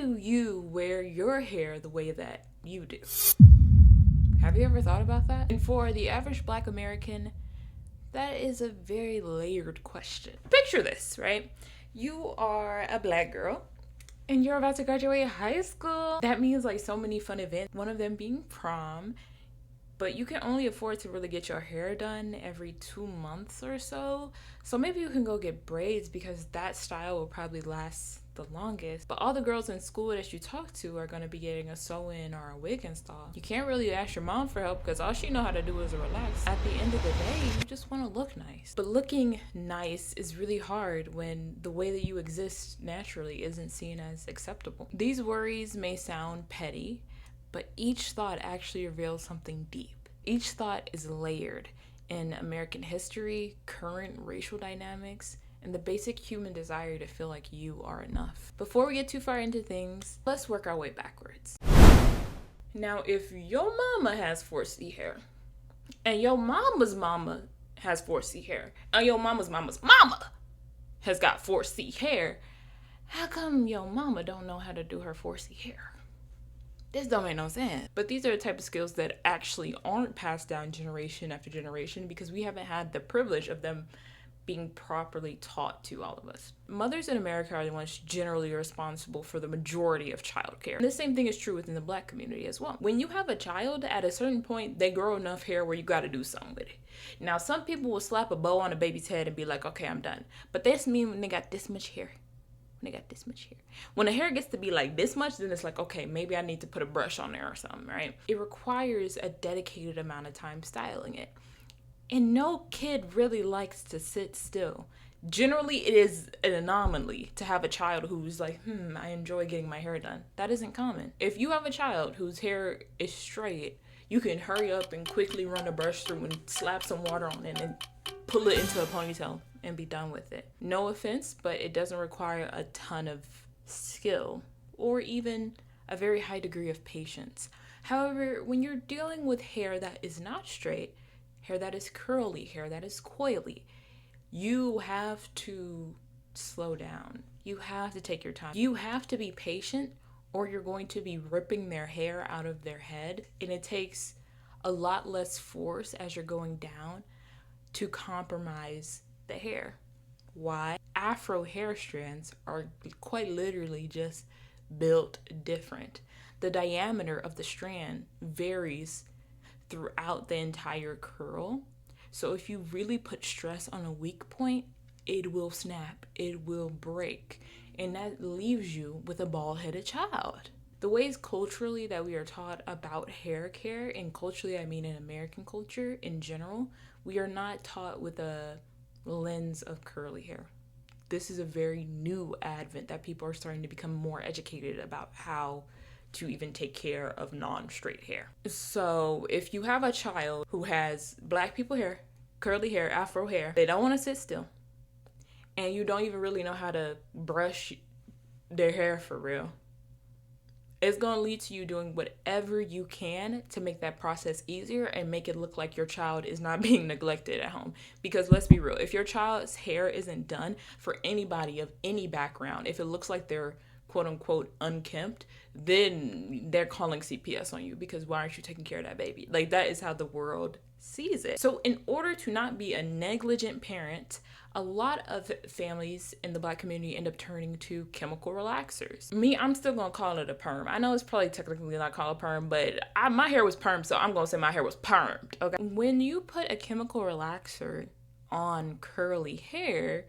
do you wear your hair the way that you do? Have you ever thought about that? And for the average Black American, that is a very layered question. Picture this, right? You are a Black girl and you're about to graduate high school. That means like so many fun events, one of them being prom. But you can only afford to really get your hair done every 2 months or so. So maybe you can go get braids because that style will probably last the longest. But all the girls in school that you talk to are going to be getting a sew-in or a wig installed. You can't really ask your mom for help because all she know how to do is relax. At the end of the day, you just want to look nice. But looking nice is really hard when the way that you exist naturally isn't seen as acceptable. These worries may sound petty, but each thought actually reveals something deep. Each thought is layered in American history, current racial dynamics, and the basic human desire to feel like you are enough. Before we get too far into things, let's work our way backwards. Now, if your mama has 4C hair, and your mama's mama has 4C hair, and your mama's mama's mama has got 4C hair, how come your mama don't know how to do her 4C hair? This don't make no sense. But these are the type of skills that actually aren't passed down generation after generation because we haven't had the privilege of them being properly taught to all of us. Mothers in America are the ones generally responsible for the majority of childcare. And the same thing is true within the Black community as well. When you have a child, at a certain point, they grow enough hair where you gotta do something with it. Now, some people will slap a bow on a baby's head and be like, okay, I'm done. But that's me when they got this much hair. When they got this much hair. When the hair gets to be like this much, then it's like, okay, maybe I need to put a brush on there or something, right? It requires a dedicated amount of time styling it. And no kid really likes to sit still. Generally, it is an anomaly to have a child who's like, I enjoy getting my hair done. That isn't common. If you have a child whose hair is straight, you can hurry up and quickly run a brush through and slap some water on it and pull it into a ponytail and be done with it. No offense, but it doesn't require a ton of skill or even a very high degree of patience. However, when you're dealing with hair that is not straight, hair that is curly, hair that is coily, you have to slow down. You have to take your time. You have to be patient or you're going to be ripping their hair out of their head. And it takes a lot less force as you're going down to compromise the hair. Why? Afro hair strands are quite literally just built different. The diameter of the strand varies throughout the entire curl. So if you really put stress on a weak point, it will snap, it will break, and that leaves you with a bald-headed child. The ways culturally that we are taught about hair care, and culturally I mean in American culture in general, we are not taught with a lens of curly hair. This is a very new advent that people are starting to become more educated about how to even take care of non-straight hair. So if you have a child who has Black people hair, curly hair, Afro hair, they don't want to sit still, and you don't even really know how to brush their hair for real, it's going to lead to you doing whatever you can to make that process easier and make it look like your child is not being neglected at home. Because let's be real, if your child's hair isn't done, for anybody of any background, if it looks like they're quote unquote unkempt, then they're calling CPS on you because why aren't you taking care of that baby? Like, that is how the world sees it. So in order to not be a negligent parent, a lot of families in the Black community end up turning to chemical relaxers. Me, I'm still gonna call it a perm. I know it's probably technically not called a perm, but my hair was permed, so I'm gonna say my hair was permed, okay? When you put a chemical relaxer on curly hair,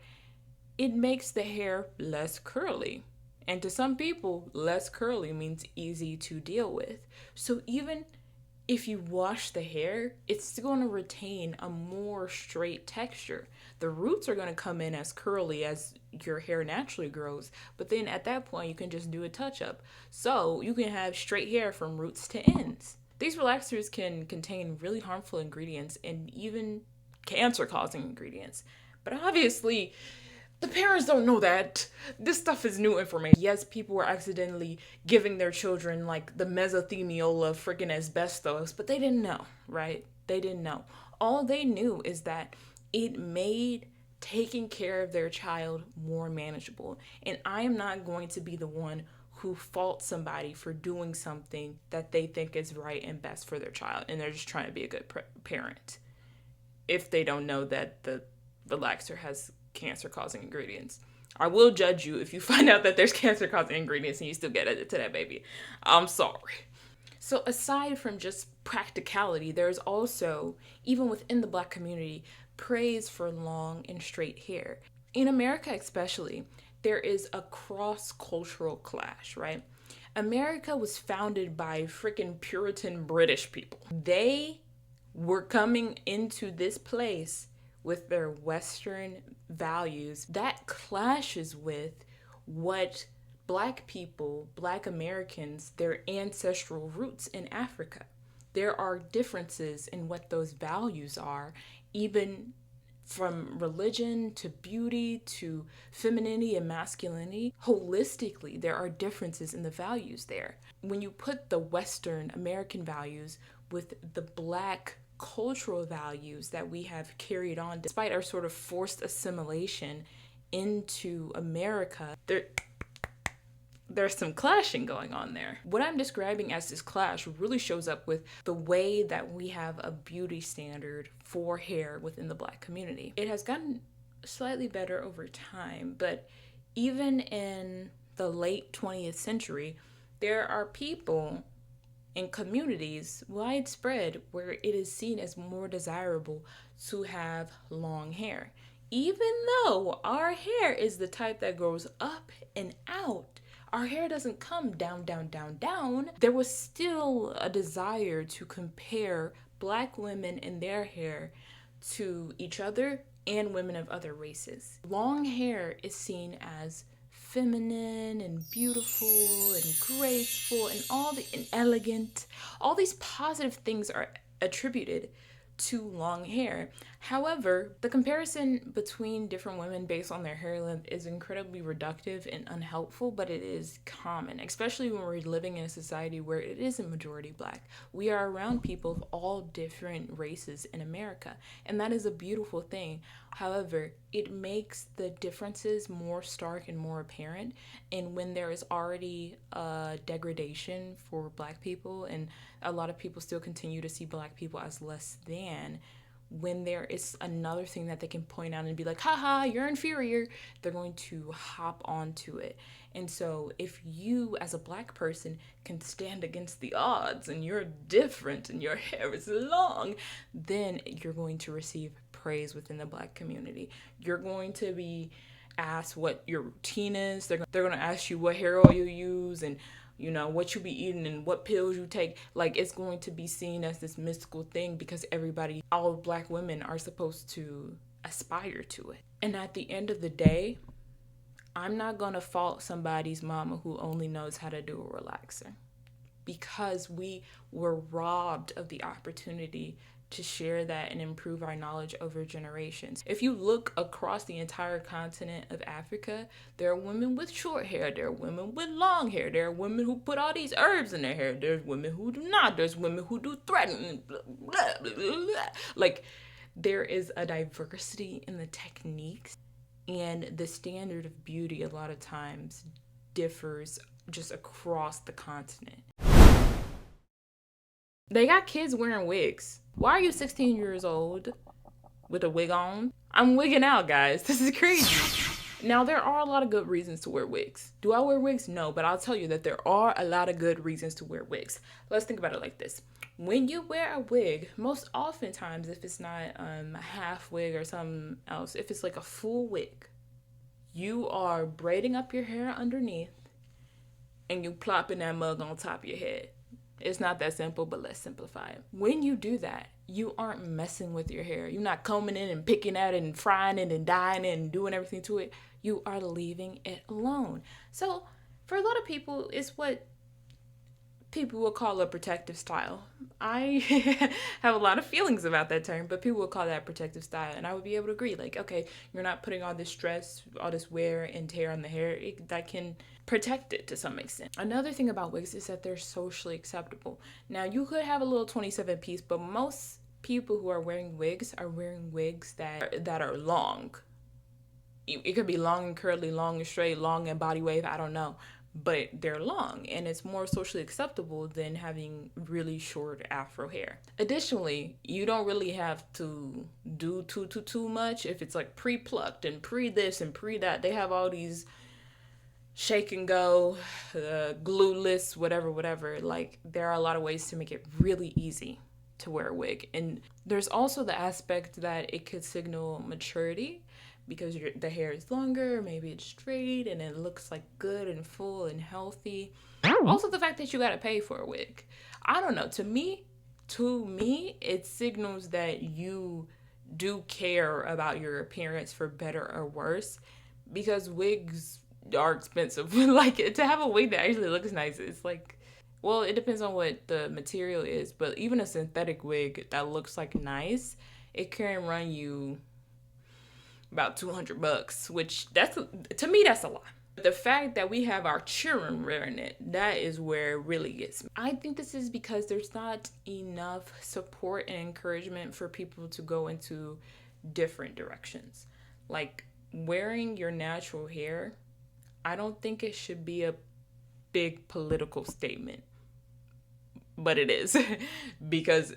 it makes the hair less curly. And to some people, less curly means easy to deal with. So even if you wash the hair, it's still going to retain a more straight texture. The roots are going to come in as curly as your hair naturally grows, but then at that point you can just do a touch-up. So you can have straight hair from roots to ends. These relaxers can contain really harmful ingredients and even cancer-causing ingredients. But obviously, the parents don't know that. This stuff is new information. Yes, people were accidentally giving their children like the mesothelioma of freaking asbestos, but they didn't know, right? They didn't know. All they knew is that it made taking care of their child more manageable. And I am not going to be the one who fault somebody for doing something that they think is right and best for their child, and they're just trying to be a good parent if they don't know that the relaxer has cancer-causing ingredients. I will judge you if you find out that there's cancer-causing ingredients and you still get it to that baby. I'm sorry. So aside from just practicality, there's also, even within the Black community, praise for long and straight hair. In America especially, there is a cross-cultural clash, right? America was founded by freaking Puritan British people. They were coming into this place with their Western values that clashes with what Black people, Black Americans, their ancestral roots in Africa. There are differences in what those values are, even from religion to beauty to femininity and masculinity. Holistically, there are differences in the values there. When you put the Western American values with the Black cultural values that we have carried on despite our sort of forced assimilation into America, there's some clashing going on there. What I'm describing as this clash really shows up with the way that we have a beauty standard for hair within the Black community. It has gotten slightly better over time, but even in the late 20th century, there are people in communities widespread where it is seen as more desirable to have long hair. Even though our hair is the type that grows up and out, our hair doesn't come down, down, down, down. There was still a desire to compare Black women and their hair to each other and women of other races. Long hair is seen as feminine and beautiful and graceful and elegant. All these positive things are attributed to long hair. However, the comparison between different women based on their hair length is incredibly reductive and unhelpful, but it is common, especially when we're living in a society where it isn't majority Black. We are around people of all different races in America, and that is a beautiful thing. However, it makes the differences more stark and more apparent, and when there is already a degradation for Black people, and a lot of people still continue to see Black people as less than, when there is another thing that they can point out and be like, haha, you're inferior, they're going to hop onto it. And so if you as a Black person can stand against the odds and you're different and your hair is long, then you're going to receive praise within the Black community. You're going to be asked what your routine is. They're going to ask you what hair oil you use and what you be eating and what pills you take. Like, it's going to be seen as this mystical thing because all Black women are supposed to aspire to it. And at the end of the day, I'm not going to fault somebody's mama who only knows how to do a relaxer, because we were robbed of the opportunity to share that and improve our knowledge over generations. If you look across the entire continent of Africa, there are women with short hair, there are women with long hair, there are women who put all these herbs in their hair, there's women who do not, there's women who do threading, blah, blah, blah, blah. Like, there is a diversity in the techniques, and the standard of beauty a lot of times differs just across the continent. They got kids wearing wigs. Why are you 16 years old with a wig on? I'm wigging out, guys. This is crazy. Now, there are a lot of good reasons to wear wigs. Do I wear wigs? No, but I'll tell you that there are a lot of good reasons to wear wigs. Let's think about it like this. When you wear a wig, most oftentimes, if it's not a half wig or something else, if it's like a full wig, you are braiding up your hair underneath and you plopping that mug on top of your head. It's not that simple, but let's simplify it. When you do that, you aren't messing with your hair. You're not combing it and picking at it and frying it and dyeing it and doing everything to it. You are leaving it alone. So for a lot of people, it's what people will call a protective style. I have a lot of feelings about that term, but people will call that protective style. And I would be able to agree, like, okay, you're not putting all this stress, all this wear and tear on the hair. That can protect it to some extent. Another thing about wigs is that they're socially acceptable. Now, you could have a little 27 piece, but most people who are wearing wigs that are long. It could be long and curly, long and straight, long and body wave, I don't know. but they're long, and it's more socially acceptable than having really short afro hair. Additionally, you don't really have to do too much if it's like pre-plucked and pre this and pre that. They have all these shake and go, glueless, whatever. Like, there are a lot of ways to make it really easy to wear a wig. And there's also the aspect that it could signal maturity because the hair is longer, maybe it's straight and it looks like good and full and healthy. Also, the fact that you gotta pay for a wig. I don't know. To me, it signals that you do care about your appearance for better or worse, because wigs are expensive. Like, to have a wig that actually looks nice, it's like, well, it depends on what the material is, but even a synthetic wig that looks like nice, it can run you about $200, which to me that's a lot. The fact that we have our children wearing it, that is where it really gets me. I think this is because there's not enough support and encouragement for people to go into different directions. Like, wearing your natural hair, I don't think it should be a big political statement, but it is because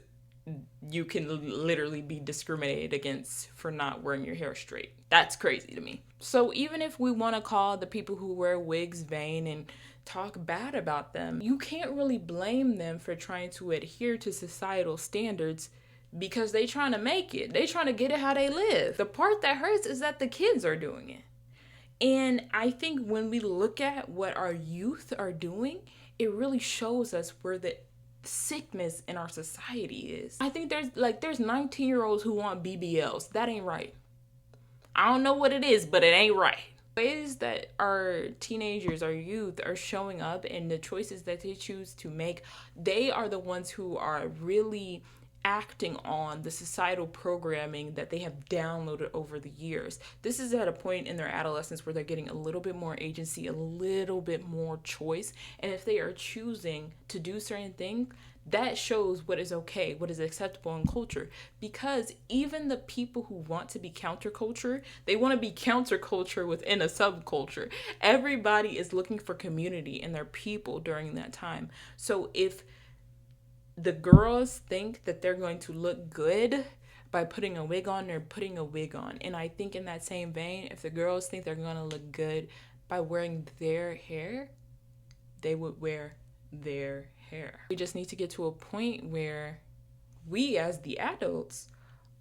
you can literally be discriminated against for not wearing your hair straight. That's crazy to me. So even if we want to call the people who wear wigs vain and talk bad about them, you can't really blame them for trying to adhere to societal standards because they trying to make it. They trying to get it how they live. The part that hurts is that the kids are doing it. And I think when we look at what our youth are doing, it really shows us where the sickness in our society is. I think there's 19-year-olds who want BBLs. That ain't right. I don't know what it is, but it ain't right. Ways that our teenagers, our youth are showing up and the choices that they choose to make, they are the ones who are really acting on the societal programming that they have downloaded over the years. This is at a point in their adolescence where they're getting a little bit more agency, a little bit more choice. And if they are choosing to do certain things, that shows what is okay, what is acceptable in culture. Because even the people who want to be counterculture, they want to be counterculture within a subculture. Everybody is looking for community and their people during that time. So if the girls think that they're going to look good by putting a wig on, they're putting a wig on. And I think in that same vein, if the girls think they're going to look good by wearing their hair, they would wear their hair. We just need to get to a point where we as the adults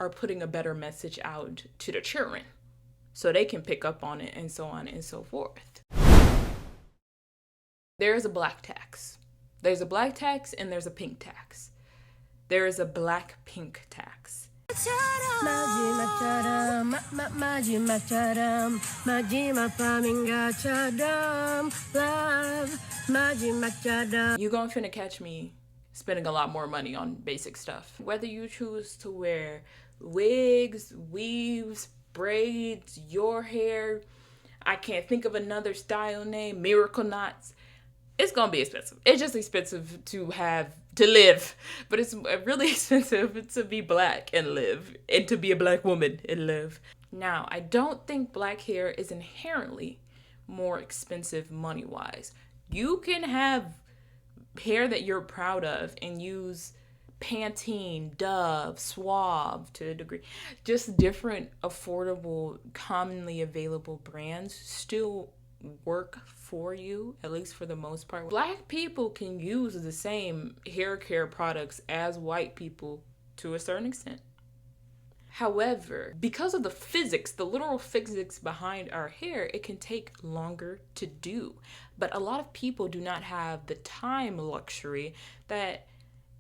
are putting a better message out to the children so they can pick up on it and so on and so forth. There is a black tax. There's a black tax and there's a pink tax. There is a black pink tax. You gon' finna catch me spending a lot more money on basic stuff. Whether you choose to wear wigs, weaves, braids, your hair, I can't think of another style name, miracle knots. It's gonna be expensive. It's just expensive to live, but it's really expensive to be black and live, and to be a black woman and live. Now, I don't think black hair is inherently more expensive money-wise. You can have hair that you're proud of and use Pantene, Dove, Suave to a degree. Just different, affordable, commonly available brands still work for you, at least for the most part. Black people can use the same hair care products as white people to a certain extent. However, because of the physics, the literal physics behind our hair, it can take longer to do. But a lot of people do not have the time luxury that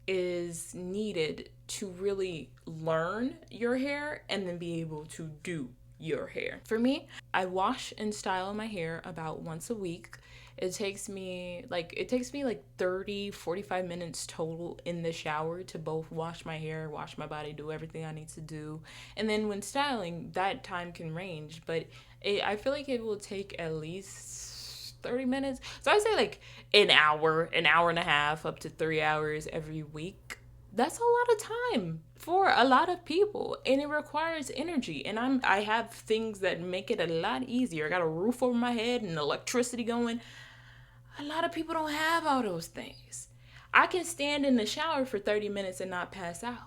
is needed to really learn your hair and then be able to do your hair. For me, I wash and style my hair about once a week. It takes me like 30, 45 minutes total in the shower to both wash my hair, wash my body, do everything I need to do. And then when styling, that time can range, but I feel like it will take at least 30 minutes. So I say like an hour and a half, up to 3 hours every week. That's a lot of time for a lot of people, and it requires energy. And I have things that make it a lot easier. I got a roof over my head and electricity going. A lot of people don't have all those things. I can stand in the shower for 30 minutes and not pass out.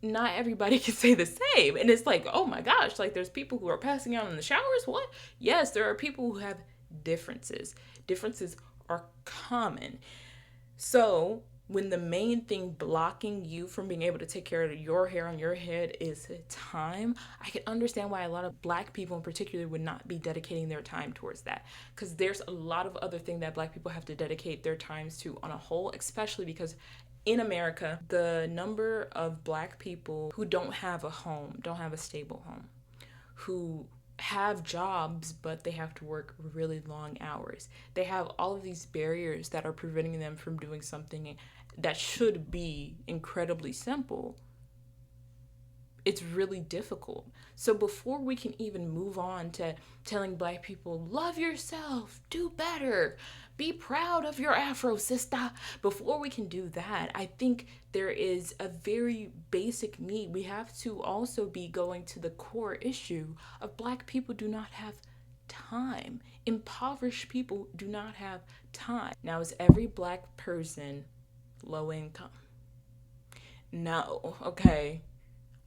Not everybody can say the same. And it's like, oh my gosh, like there's people who are passing out in the showers? What? Yes, there are people who have differences. Differences are common. So when the main thing blocking you from being able to take care of your hair on your head is time, I can understand why a lot of Black people in particular would not be dedicating their time towards that. Because there's a lot of other things that Black people have to dedicate their times to on a whole, especially because in America, the number of Black people who don't have a home, don't have a stable home, who have jobs, but they have to work really long hours. They have all of these barriers that are preventing them from doing something that should be incredibly simple. It's really difficult. So before we can even move on to telling Black people, love yourself, do better, be proud of your afro, sister. Before we can do that, I think there is a very basic need. We have to also be going to the core issue of Black people do not have time. Impoverished people do not have time. Now, is every Black person low income? No, okay.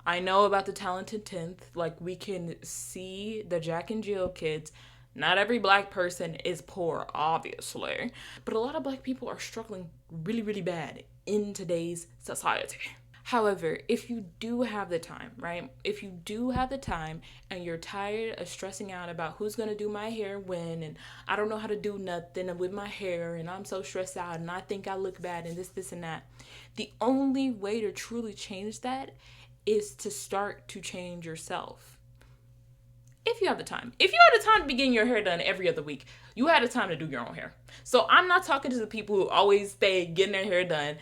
I know about the talented 10th. Like, we can see the Jack and Jill kids. Not every Black person is poor, obviously. But a lot of Black people are struggling really, really bad in today's society. However, if you do have the time, right? If you do have the time and you're tired of stressing out about who's going to do my hair when, and I don't know how to do nothing with my hair, and I'm so stressed out, and I think I look bad, and this, and that. The only way to truly change that is to start to change yourself. If you have the time. If you had the time to be getting your hair done every other week, you had the time to do your own hair. So I'm not talking to the people who always stay getting their hair done.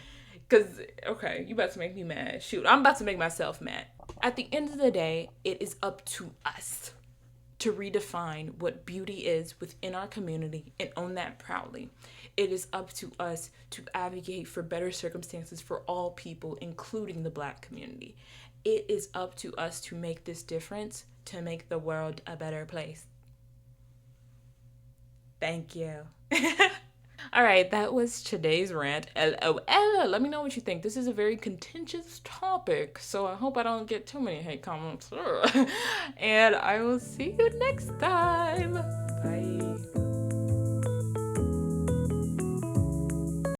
Because, okay, you about to make me mad. Shoot, I'm about to make myself mad. At the end of the day, it is up to us to redefine what beauty is within our community and own that proudly. It is up to us to advocate for better circumstances for all people, including the Black community. It is up to us to make this difference, to make the world a better place. Thank you. All right, that was today's rant. LOL. Let me know what you think. This is a very contentious topic, so I hope I don't get too many hate comments. And I will see you next time. Bye.